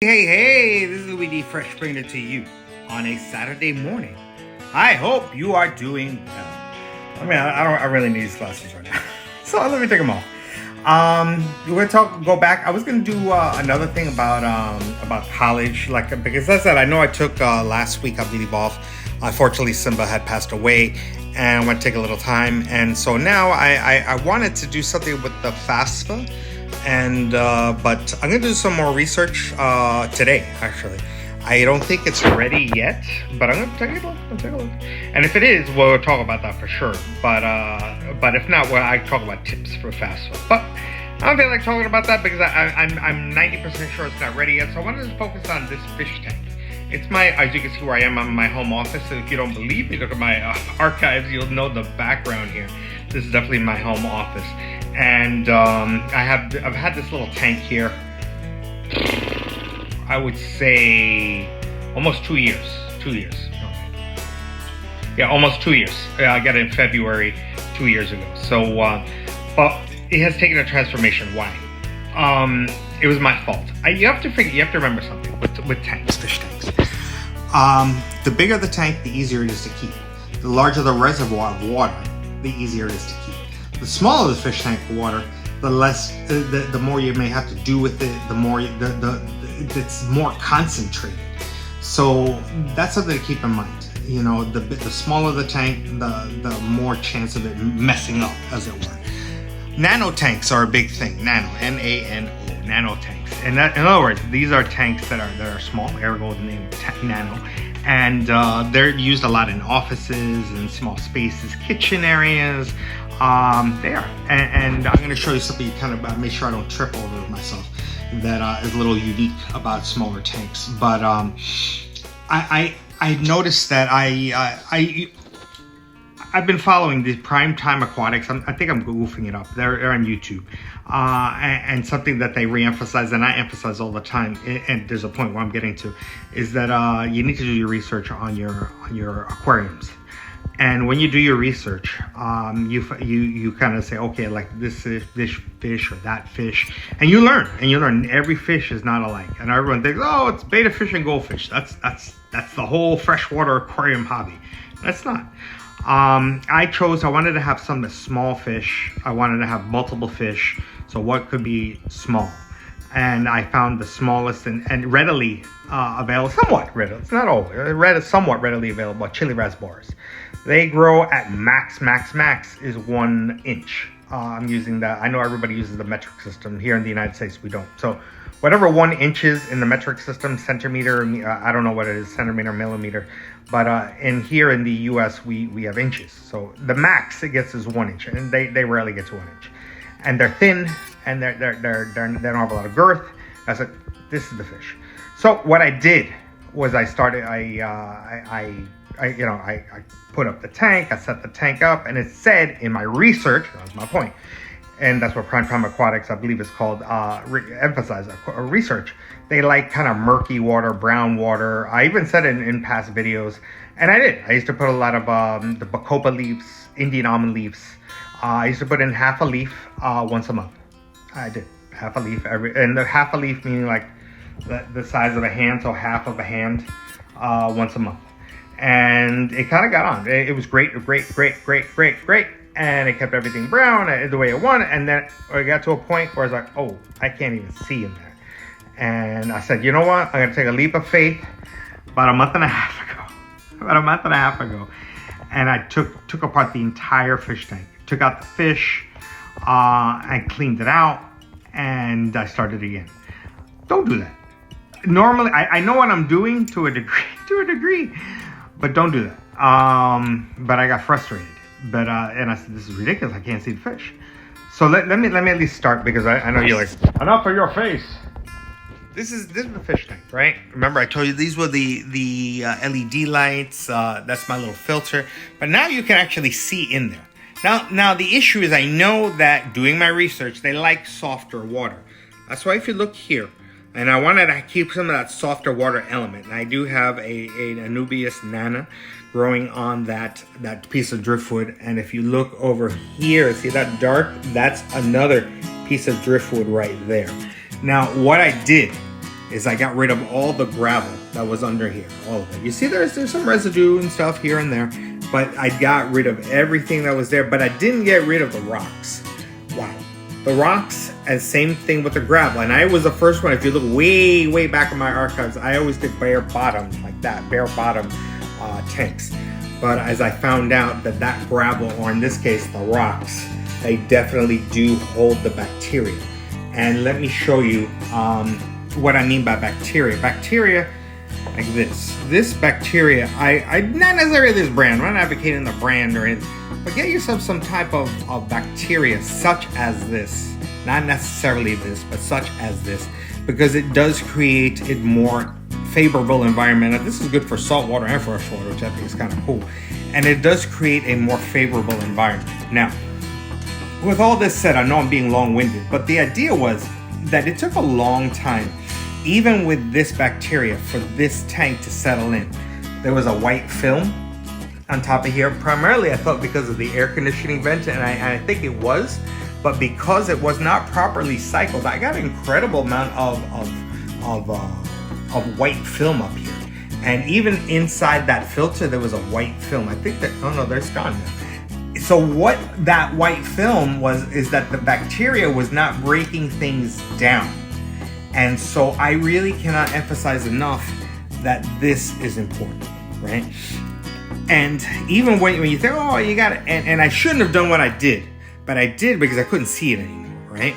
Hey, this is Louis D. Fresh bringing it to you on a Saturday morning. I hope you are doing well. I really need these glasses right now. So let me take them off. We're gonna go back. I was gonna do another thing about college, because as I said, I know I took last week, I believe, off. Unfortunately, Simba had passed away, and I want to take a little time. And so now I wanted to do something with the FAFSA. But I'm gonna do some more research today. Actually, I don't think it's ready yet, but I'm gonna take a look. And if it is, we'll talk about that for sure. But if not, well, I talk about tips for FAFSA. But I don't feel like talking about that because I'm 90% sure it's not ready yet. So I wanted to focus on this fish tank. It's as you can see where I am, I'm in my home office. So if you don't believe me, look at my archives. You'll know the background here. This is definitely my home office. And I've had this little tank here, I would say almost 2 years. 2 years. Yeah, almost 2 years. I got it in February 2 years ago. So, but it has taken a transformation. Why? It was my fault. You have to remember something with tanks, fish tanks. The bigger the tank, the easier it is to keep. The larger the reservoir of water, the easier it is to keep. The smaller the fish tank of water, the more you may have to do with it, the more it's more concentrated. So that's something to keep in mind. You know, the smaller the tank, the more chance of it messing up, as it were. Nano tanks are a big thing. Nano, N-A-N-O, nano tanks. And that, in other words, these are tanks that are small, ergo the name nano. And they're used a lot in offices and small spaces, kitchen areas. They are. And I'm going to show you something kind of make sure I don't trip over myself that is a little unique about smaller tanks. But I noticed that I've been following these Primetime Aquatics. I think I'm goofing it up. They're on YouTube. And something that they reemphasize, and I emphasize all the time, and there's a point where I'm getting to, is that you need to do your research on your aquariums. And when you do your research, you kind of say, okay, like this is this fish or that fish, and you learn. Every fish is not alike, and everyone thinks, oh, it's betta fish and goldfish. That's the whole freshwater aquarium hobby. That's not. I wanted to have some small fish. I wanted to have multiple fish. So what could be small? And I found the smallest and readily available, somewhat readily, it's not always, somewhat readily available, chili rasboras. They grow at max is 1 inch. I'm using that. I know everybody uses the metric system. Here in the United States, we don't. So whatever 1 inch is in the metric system, centimeter, I don't know what it is, centimeter, millimeter. But in the US, we have inches. So the max it gets is 1 inch, and they rarely get to 1 inch. And they're thin, and they don't have a lot of girth. I said, this is the fish. So what I did was I put up the tank, I set the tank up, and it said in my research, that was my point, and that's what Primetime Aquatics, I believe is called, emphasize research. They like kind of murky water, brown water. I even said it in past videos, and I did. I used to put a lot of the bacopa leaves, Indian almond leaves. I used to put in half a leaf once a month. I did half a leaf and the half a leaf meaning like the size of a hand, so half of a hand once a month. And it kind of got on. It was great, and it kept everything brown the way it wanted. And then I got to a point where I was like, oh, I can't even see in there. And I said, you know what? I'm gonna take a leap of faith. About a month and a half ago, and I took apart the entire fish tank. Took out the fish, and cleaned it out, and I started again. Don't do that. Normally, I know what I'm doing to a degree, but don't do that. But I got frustrated. And I said, this is ridiculous. I can't see the fish. So let me at least start, because I know you're like, enough of your face. This is the fish tank, right? Remember, I told you these were the LED lights. That's my little filter. But now you can actually see in there. Now the issue is, I know that doing my research, they like softer water. That's why if you look here, and I wanted to keep some of that softer water element. And I do have a Anubias nana growing on that piece of driftwood. And if you look over here, see that dark? That's another piece of driftwood right there. Now, what I did is I got rid of all the gravel that was under here, all of it. You see there's some residue and stuff here and there, but I got rid of everything that was there, but I didn't get rid of the rocks. Wow. The rocks, and same thing with the gravel. And I was the first one, if you look way back in my archives, I always did bare bottom, like that, bare bottom tanks. But as I found out that gravel, or in this case, the rocks, they definitely do hold the bacteria. And let me show you what I mean by bacteria. Bacteria, like this. This bacteria, I not necessarily this brand, I'm not advocating the brand or anything, but get yourself some type of bacteria such as this. Not necessarily this, but such as this, because it does create a more favorable environment. And this is good for saltwater and freshwater, which I think is kind of cool. And it does create a more favorable environment. Now, with all this said, I know I'm being long-winded, but the idea was that it took a long time, even with this bacteria, for this tank to settle in. There was a white film on top of here. Primarily, I thought because of the air conditioning vent, and I think it was, but because it was not properly cycled, I got an incredible amount of white film up here. And even inside that filter, there was a white film. I think that, oh no, there's gone now. So what that white film was, is that the bacteria was not breaking things down. And so I really cannot emphasize enough that this is important, right? And even when you think, oh, you got it, and I shouldn't have done what I did, but I did because I couldn't see it anymore, right?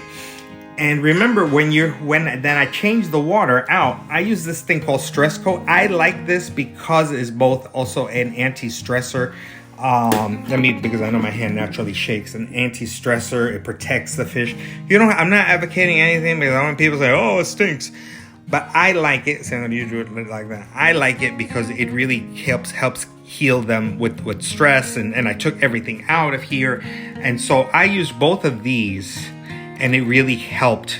And remember, when then I changed the water out, I use this thing called Stress Coat. I like this because it's both also an anti-stressor. Because I know my hand naturally shakes. An anti-stressor, it protects the fish. I'm not advocating anything because I want people to say, oh, it stinks. But I like it, so I'm gonna use it like that. I like it because it really helps heal them with stress, and I took everything out of here. And so I used both of these, and it really helped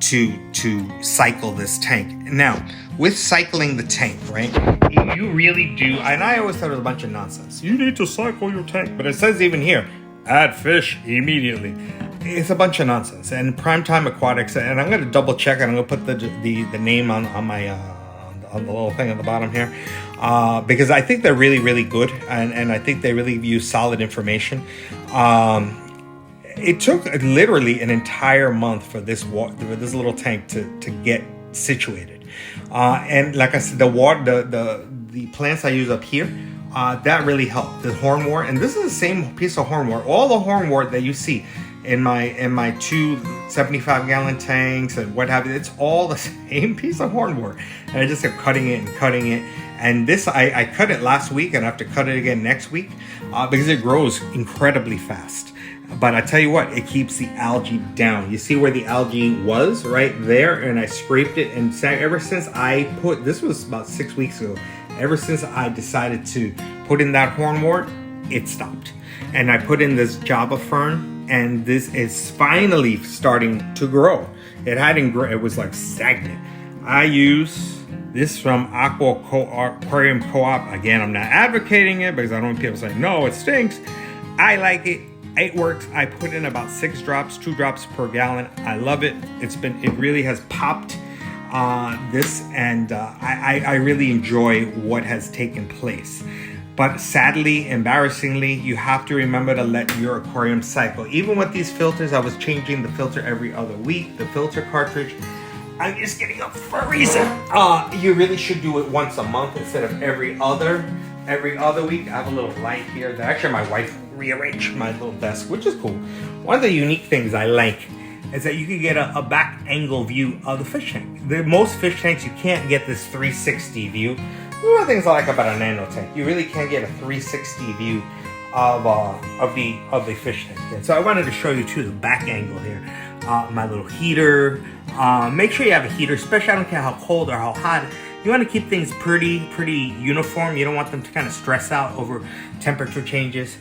to cycle this tank. Now, with cycling the tank, right, you really do, and I always thought it was a bunch of nonsense. You need to cycle your tank, but it says even here, add fish immediately. It's a bunch of nonsense. And Primetime Aquatics, and I'm going to double check, and I'm going to put the name on my on the little thing on the bottom here, because I think they're really good, and I think they really give you solid information. It took literally an entire month for this little tank to get situated, and like I said, the plants I use up here, that really helped. The hornwort, and this is the same piece of hornwort. All the hornwort that you see in my two 75-gallon tanks and what have you, it's all the same piece of hornwort. And I just kept cutting it. And this, I cut it last week, and I have to cut it again next week because it grows incredibly fast. But I tell you what, it keeps the algae down. You see where the algae was right there, and I scraped it. And ever since this was about 6 weeks ago, ever since I decided to put in that hornwort, it stopped. And I put in this Java fern, and this is finally starting to grow. It was like stagnant. I use this from Aquarium Co-op. Again, I'm not advocating it because I don't want people saying, no, it stinks. I like it. It works. I put in about 6 drops, 2 drops per gallon. I love it. It really has popped this, and I really enjoy what has taken place. But sadly, embarrassingly, you have to remember to let your aquarium cycle. Even with these filters, I was changing the filter every other week. The filter cartridge, I'm just getting up for a reason. You really should do it once a month instead of every other week. I have a little light here that actually my wife rearranged my little desk, which is cool. One of the unique things I like is that you can get a back angle view of the fish tank. Most fish tanks, you can't get this 360 view. One of the things I like about a nano tank, you really can't get a 360 view of the fish tank. And so I wanted to show you too the back angle here. My little heater. Make sure you have a heater, especially I don't care how cold or how hot. You want to keep things pretty uniform. You don't want them to kind of stress out over temperature changes.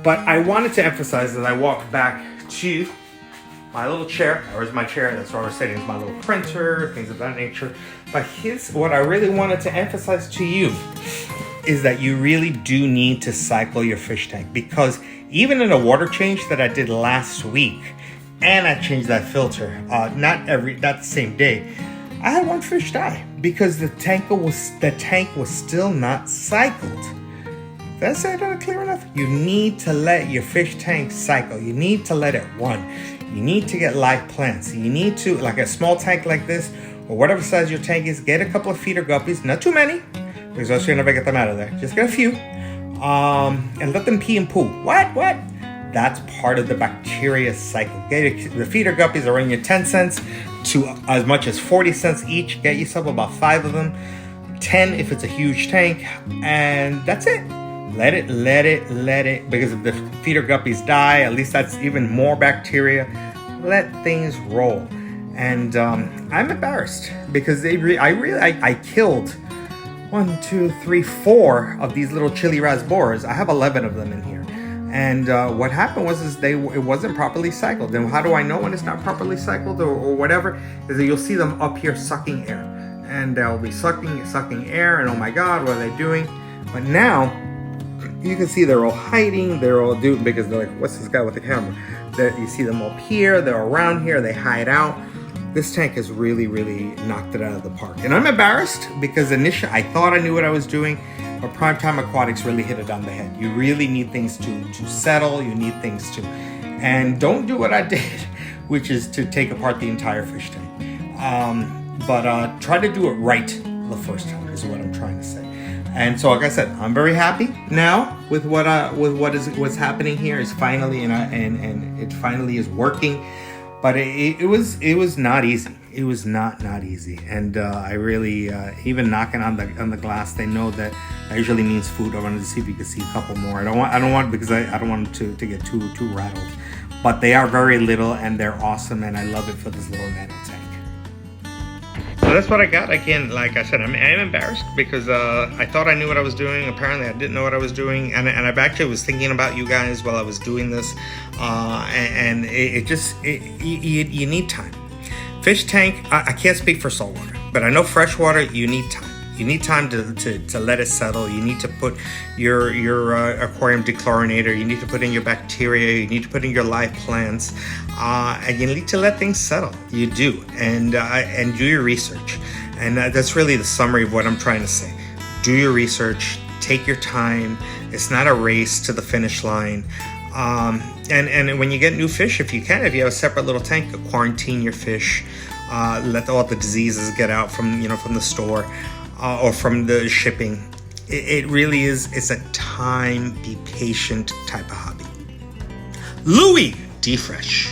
But I wanted to emphasize as I walk back to my little chair. Where's my chair? That's where I was sitting. It's my little printer, things of that nature. But here's what I really wanted to emphasize to you is that you really do need to cycle your fish tank, because even in a water change that I did last week, and I changed that filter, not the same day, I had one fish die because the tank was still not cycled. Did I say that clear enough? You need to let your fish tank cycle. You need to let it run. You need to get live plants. You need to, like a small tank like this, or whatever size your tank is, get a couple of feeder guppies, not too many, because else you'll never get them out of there. Just get a few, and let them pee and poo. What? That's part of the bacteria cycle. The feeder guppies are in your 10 cents to as much as 40 cents each. Get yourself about 5 of them, 10 if it's a huge tank, and that's it. Let it, because if the feeder guppies die, at least that's even more bacteria. Let things roll. And I'm embarrassed because I killed 1, 2, 3, 4 of these little chili rasboras. I have 11 of them in here. And what happened was it wasn't properly cycled. And how do I know when it's not properly cycled or whatever? Is that you'll see them up here sucking air. And they'll be sucking air, and oh my God, what are they doing? But now, you can see they're all hiding, they're all doing, because they're like, what's this guy with the camera? You see them up here, they're around here, they hide out. This tank has really knocked it out of the park. And I'm embarrassed because initially I thought I knew what I was doing, but Primetime Aquatics really hit it on the head. You really need things to settle, you need things to, and don't do what I did, which is to take apart the entire fish tank. But try to do it right the first time is what I'm trying to say. And so, like I said, I'm very happy now with what's happening here. Is finally and it finally is working, but it was not easy. It was not easy, and I really even knocking on the glass. They know that usually means food. I wanted to see if you could see a couple more. I don't want because I don't want them to get too rattled, but they are very little and they're awesome, and I love it for this little nano tank. So that's what I got. Again, like I said, I'm embarrassed because I thought I knew what I was doing. Apparently, I didn't know what I was doing, and I actually was thinking about you guys while I was doing this. And you need time. Fish tank, I can't speak for saltwater, but I know freshwater. You need time. You need time to let it settle. You need to put your aquarium dechlorinator. You need to put in your bacteria. You need to put in your live plants, and you need to let things settle. You do, and do your research. And that's really the summary of what I'm trying to say. Do your research. Take your time. It's not a race to the finish line. And when you get new fish, if you have a separate little tank, quarantine your fish. Let all the diseases get out from the store. Or from the shipping. It really is. It's a time, be patient type of hobby. Louis D. Fresh.